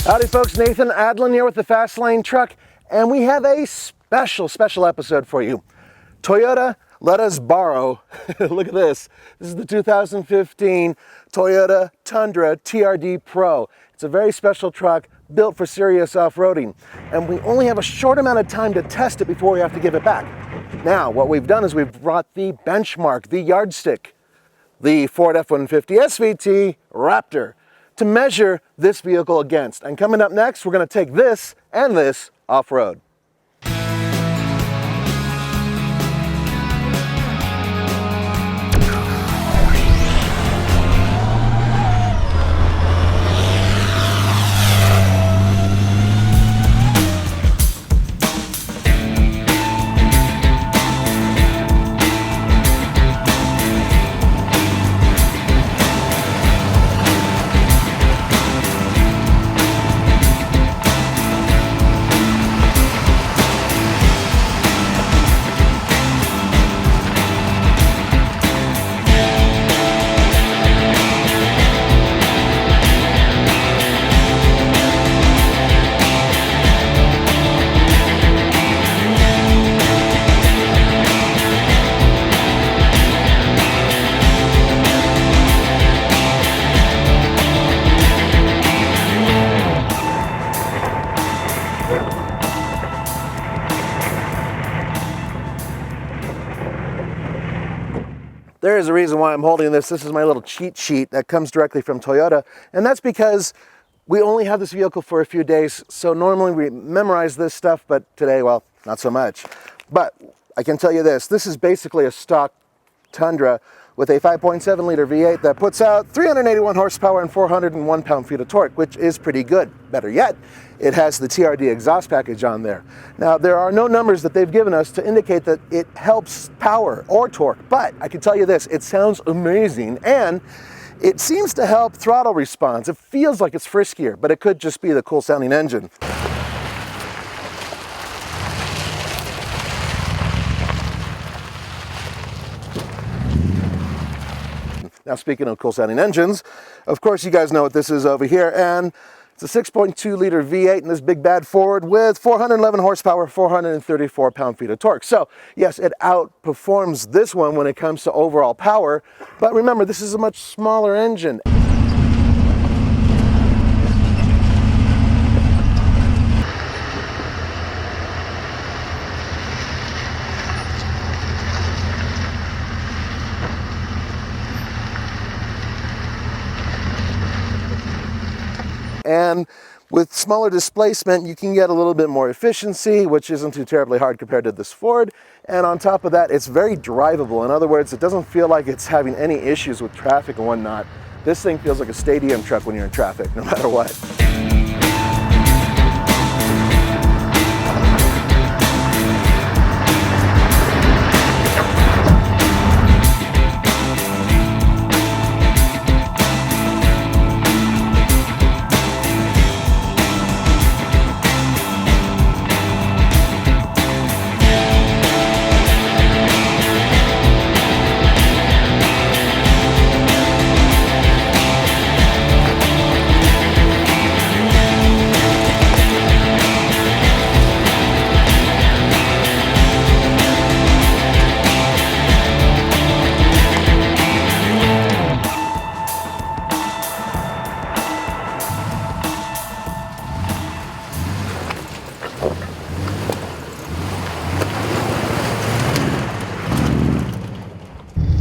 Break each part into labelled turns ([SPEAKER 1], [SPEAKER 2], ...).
[SPEAKER 1] Howdy folks, Nathan Adlin here with the Fast Lane Truck, and we have a special episode for you. Toyota let us borrow, look at this. This is the 2015 Toyota Tundra Trd Pro. It's a very special truck built for serious off-roading, and we only have a short amount of time to test it before we have to give it back. Now, what we've done is we've brought the benchmark, the yardstick, the Ford F-150 SVT Raptor, to measure this vehicle against. And coming up next, we're going to take this and this off-road. There is a reason why I'm holding this. This is my little cheat sheet that comes directly from Toyota, and that's because we only have this vehicle for a few days, so normally we memorize this stuff, but today, well, not so much. But I can tell you this is basically a stock Tundra with a 5.7 liter V8 that puts out 381 horsepower and 401 pound-feet of torque, which is pretty good. Better yet, it has the TRD exhaust package on there. Now, there are no numbers that they've given us to indicate that it helps power or torque, but I can tell you this, it sounds amazing, and it seems to help throttle response. It feels like it's friskier, but it could just be the cool sounding engine. Now, speaking of cool sounding engines, of course you guys know what this is over here, and it's a 6.2 liter V8 in this big bad Ford with 411 horsepower, 434 pound-feet of torque. So yes, it outperforms this one when it comes to overall power, but remember, this is a much smaller engine. And with smaller displacement, you can get a little bit more efficiency, which isn't too terribly hard compared to this Ford. And on top of that, it's very drivable. In other words, it doesn't feel like it's having any issues with traffic and whatnot. This thing feels like a stadium truck when you're in traffic, no matter what.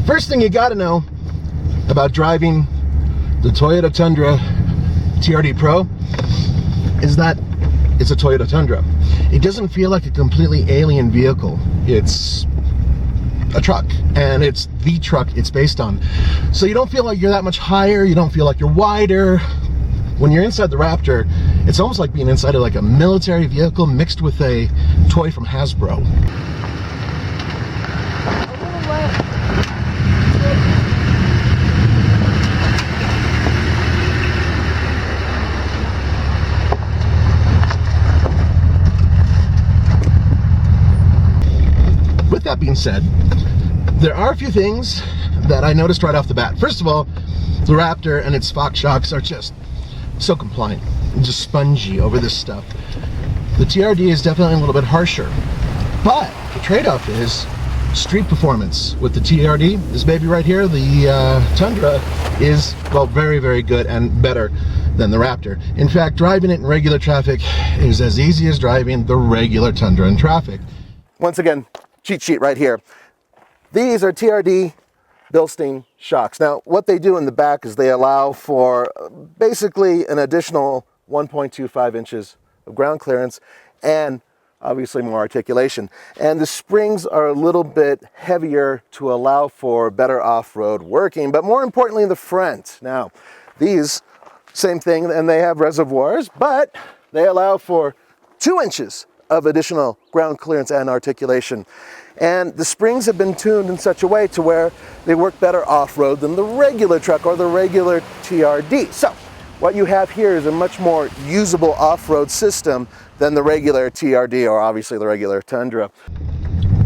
[SPEAKER 1] First thing you got to know about driving the Toyota Tundra Trd Pro is that it's a Toyota Tundra. It doesn't feel like a completely alien vehicle. It's a truck, and it's the truck it's based on. So you don't feel like you're that much higher, you don't feel like you're wider. When you're inside the Raptor, it's almost like being inside of like a military vehicle mixed with a toy from Hasbro. With that being said, there are a few things that I noticed right off the bat. First of all, the Raptor and its Fox shocks are just so compliant. just spongy over this stuff. The TRD is definitely a little bit harsher, but the trade-off is street performance. With the TRD, this baby right here, the Tundra, is, well, very, very good and better than the Raptor. In fact, driving it in regular traffic is as easy as driving the regular Tundra in traffic. Once again, cheat sheet right here. These are Trd Bilstein Shocks. Now, what they do in the back is they allow for basically an additional 1.25 inches of ground clearance and obviously more articulation. And the springs are a little bit heavier to allow for better off-road working, but more importantly in the front. Now, these, same thing, and they have reservoirs, but they allow for 2 inches of additional ground clearance and articulation. And the springs have been tuned in such a way to where they work better off-road than the regular truck or the regular TRD. So, what you have here is a much more usable off-road system than the regular TRD or obviously the regular Tundra.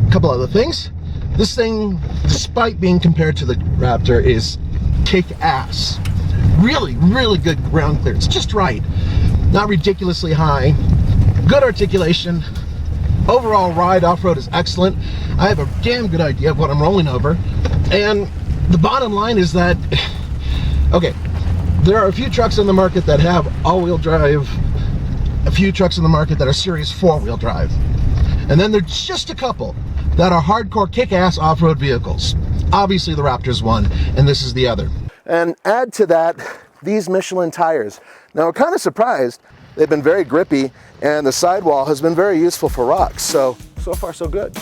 [SPEAKER 1] A couple other things. This thing, despite being compared to the Raptor, is kick-ass. Really, really good ground clearance, just right. Not ridiculously high. Good articulation. Overall ride off-road is excellent. I have a damn good idea of what I'm rolling over. And the bottom line is that, okay, there are a few trucks on the market that have all-wheel drive, a few trucks in the market that are serious four-wheel drive. And then there's just a couple that are hardcore kick-ass off-road vehicles. Obviously the Raptor's one, and this is the other. And add to that these Michelin tires. Now we're kind of surprised. They've been very grippy, and the sidewall has been very useful for rocks. So far so good.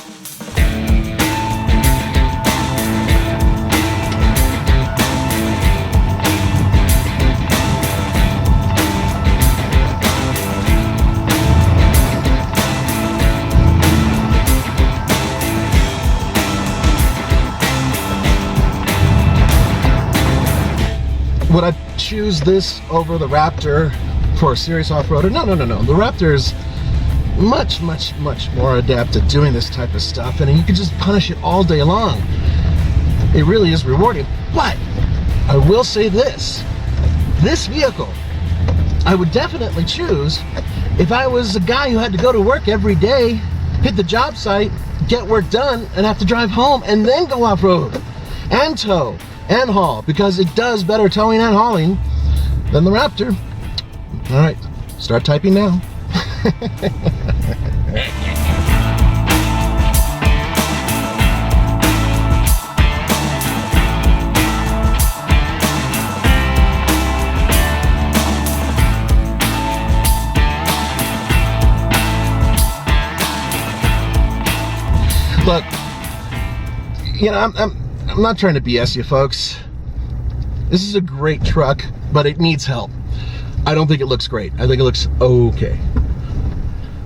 [SPEAKER 1] Would I choose this over the Raptor for a serious off-roader? No. The Raptor is much, much, much more adept at doing this type of stuff, and you can just punish it all day long. It really is rewarding. But I will say this vehicle I would definitely choose if I was a guy who had to go to work every day, hit the job site, get work done, and have to drive home and then go off-road and tow and haul, because it does better towing and hauling than the Raptor. All right, start typing now. Look, you know, I'm not trying to BS you folks. This is a great truck, but it needs help. I don't think it looks great. I think it looks okay.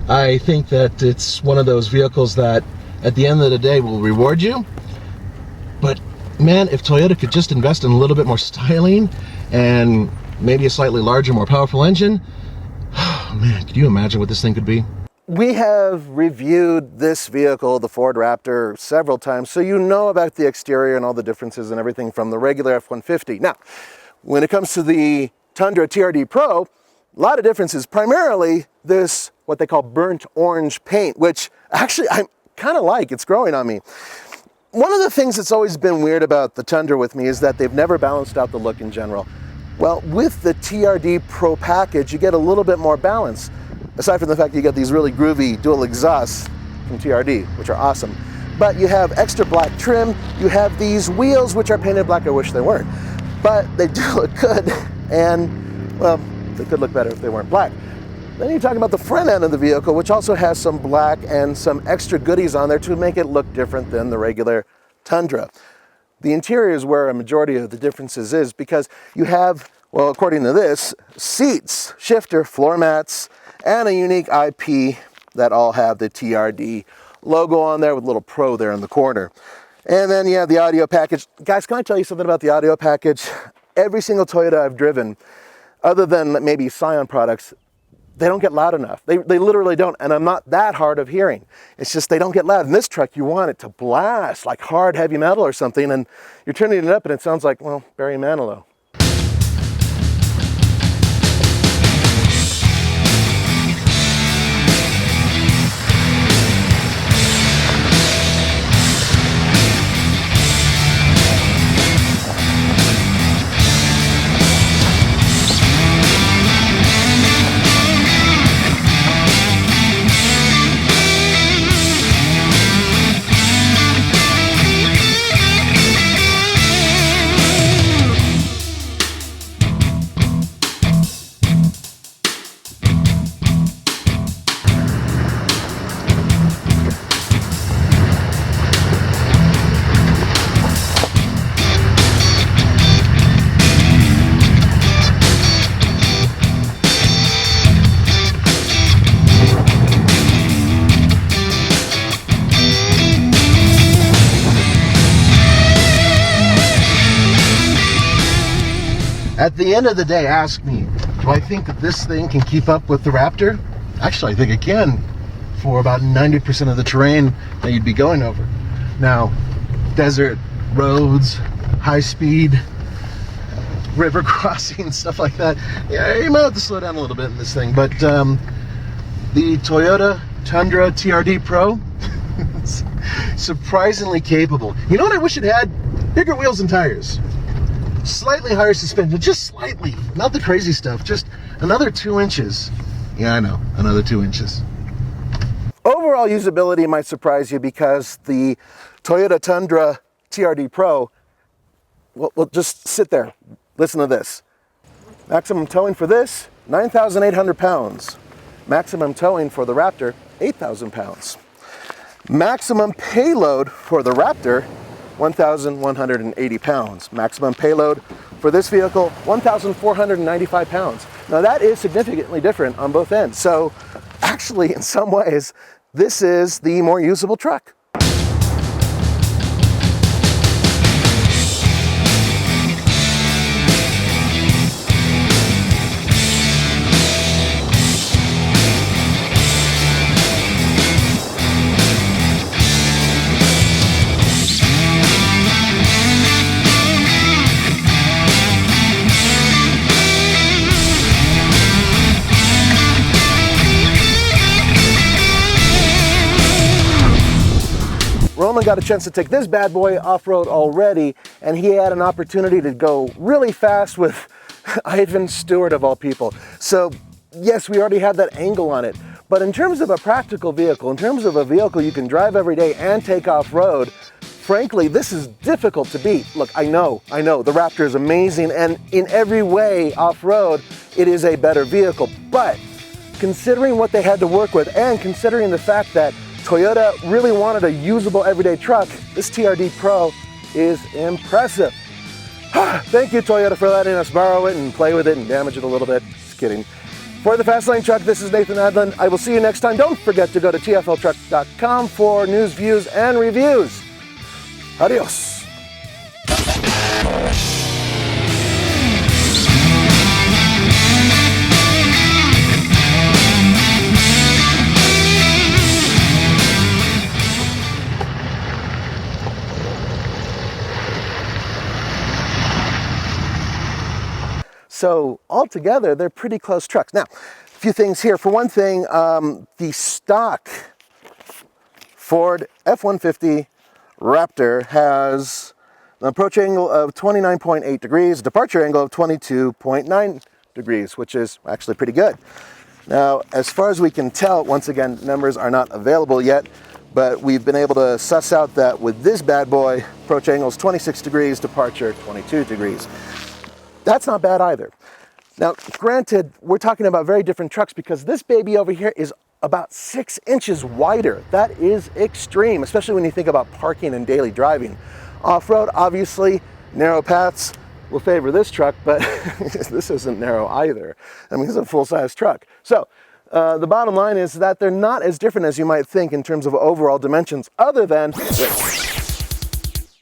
[SPEAKER 1] I think that it's one of those vehicles that at the end of the day will reward you. But man, if Toyota could just invest in a little bit more styling and maybe a slightly larger, more powerful engine, oh man, could you imagine what this thing could be? We have reviewed this vehicle, the Ford Raptor, several times, so you know about the exterior and all the differences and everything from the regular F-150. Now, when it comes to the Tundra Trd Pro, a lot of differences. Primarily this, what they call burnt orange paint, which actually I kind of like. It's growing on me. One of the things that's always been weird about the Tundra with me is that they've never balanced out the look in general. Well, with the Trd Pro package, you get a little bit more balance. Aside from the fact that you get these really groovy dual exhausts from Trd, which are awesome. But you have extra black trim, you have these wheels which are painted black. I wish they weren't. But they do look good, and well, they could look better if they weren't black. Then you're talking about the front end of the vehicle, which also has some black and some extra goodies on there to make it look different than the regular Tundra. The interior is where a majority of the differences is, because you have, well, according to this, seats, shifter, floor mats, and a unique IP that all have the TRD logo on there with a little Pro there in the corner. And then you have the audio package. Guys, can I tell you something about the audio package? Every single Toyota I've driven, other than maybe Scion products, they don't get loud enough. They literally don't, and I'm not that hard of hearing. It's just they don't get loud. In this truck, you want it to blast like hard heavy metal or something, and you're turning it up and it sounds like, well, Barry Manilow. At the end of the day, ask me, do I think that this thing can keep up with the Raptor? Actually, I think it can for about 90% of the terrain that you'd be going over. Now, desert, roads, high speed, river crossing, stuff like that, yeah, you might have to slow down a little bit in this thing. But the Toyota Tundra Trd Pro, surprisingly capable. You know what I wish it had? Bigger wheels and tires. Slightly higher suspension, just slightly, not the crazy stuff, just another 2 inches. Yeah, I know, another 2 inches. Overall usability might surprise you because the Toyota Tundra Trd Pro, well, just sit there, listen to this. Maximum towing for this, 9,800 pounds. Maximum towing for the Raptor, 8,000 pounds. Maximum payload for the Raptor, 1,180 pounds. Maximum payload for this vehicle, 1,495 pounds. Now that is significantly different on both ends. So actually, in some ways, this is the more usable truck. Roman got a chance to take this bad boy off-road already, and he had an opportunity to go really fast with Ivan Stewart of all people. So yes, we already had that angle on it, but in terms of a practical vehicle, in terms of a vehicle you can drive every day and take off-road, frankly, this is difficult to beat. Look, I know, the Raptor is amazing, and in every way off-road, it is a better vehicle, but considering what they had to work with and considering the fact that Toyota really wanted a usable everyday truck, this Trd Pro is impressive. Thank you, Toyota, for letting us borrow it and play with it and damage it a little bit. Just kidding. For the Fast Lane Truck, this is Nathan Adlin. I will see you next time. Don't forget to go to tfltruck.com for news, views, and reviews. Adios. So altogether, they're pretty close trucks. Now, a few things here. For one thing, the stock Ford F-150 Raptor has an approach angle of 29.8 degrees, departure angle of 22.9 degrees, which is actually pretty good. Now, as far as we can tell, once again, numbers are not available yet, but we've been able to suss out that with this bad boy, approach angle is 26 degrees, departure 22 degrees. That's not bad either. Now, granted, we're talking about very different trucks because this baby over here is about 6 inches wider. That is extreme, especially when you think about parking and daily driving. Off-road, obviously, narrow paths will favor this truck, but this isn't narrow either. I mean, it's a full-size truck. So, the bottom line is that they're not as different as you might think in terms of overall dimensions, other than width.